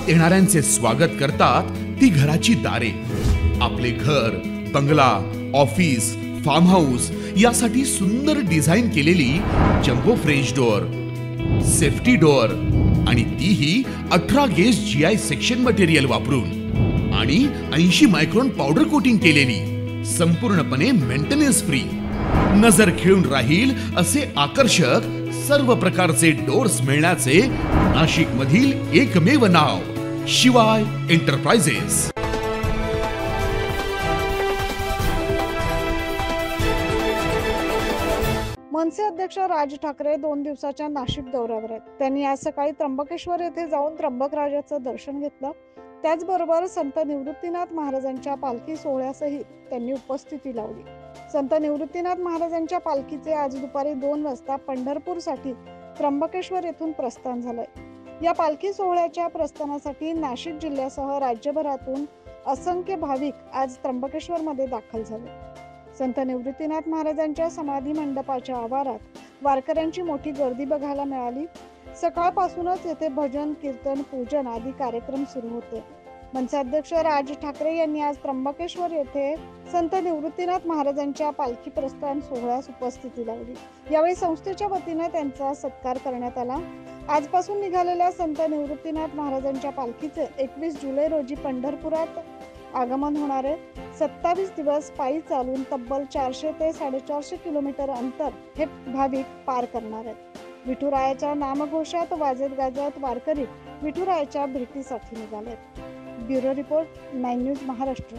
येणाऱ्यांचे स्वागत करतात ती घराची दारे. आपले घर, बंगला, ऑफिस, फार्म हाऊस यासाठी सुंदर डिझाईन केलेली jumbo French door, safety door आणि तीही 18 गेज GI सेक्शन मटेरियल वापरून आणि 80 मायक्रॉन पावडर कोटिंग केलेली, संपूर्णपणे मेंटेनन्स फ्री. नजर खिळून राहील असे आकर्षक सर्व प्रकारचे डोअर्स मिळण्याचे नाशिक मधील एकमेव नाव शिवाय एंटरप्राइजेस. मनसे अध्यक्ष राज ठाकरे 2 दिवसाच्या नाशिक दौऱ्यावर आहेत. त्यांनी आज सकाळी त्र्यंबकेश्वर येथे जाऊन त्र्यंबकराजाचं दर्शन घेतलं. त्याचबरोबर संत निवृत्तीनाथ महाराजांच्या पालखी सोहळ्यासहित त्यांनी उपस्थिती लावली. संत निवृत्तीनाथ महाराजांच्या पालखीचे आज दुपारी 2 वाजता पंढरपूरसाठी त्र्यंबकेश्वर येथून प्रस्थान झालंय. या पालखी सोहळ्याच्या प्रस्थानासाठी नाशिक जिल्ह्यासह राज्यभरातून असंख्य भाविक आज त्र्यंबकेश्वर मध्ये दाखल झाले. संत निवृत्तीनाथ महाराजांच्या समाधी मंडपाच्या आवारात वारकऱ्यांची मोठी गर्दी बघायला मिळाली. सकाळपासूनच येथे भजन, कीर्तन, पूजन आदी कार्यक्रम सुरू होते. मनसे अध्यक्ष राज ठाकरे यांनी आज त्र्यंबकेश्वर येथे संत निवृत्तीनाथ महाराजांच्या पालखी प्रस्थान सोहळ्यास उपस्थिती लावली. यावेळी संस्थेच्या वतीने त्यांचा सत्कार करण्यात आला. आजपासून निघालेल्या संत निवृत्तीनाथ महाराजांच्या पालखीचे 21 जुलै रोजी पंढरपुरात आगमन होणार आहे. 27 दिवस पायी चालून तब्बल 400 ते 450 किलोमीटर अंतर हे भाविक पार करणार आहेत. विठुरायाच्या नामघोषात वाजत गाजत वारकरी विठुरायाच्या भेटीसाठी निघालेत. Bureau report 9 news Maharashtra.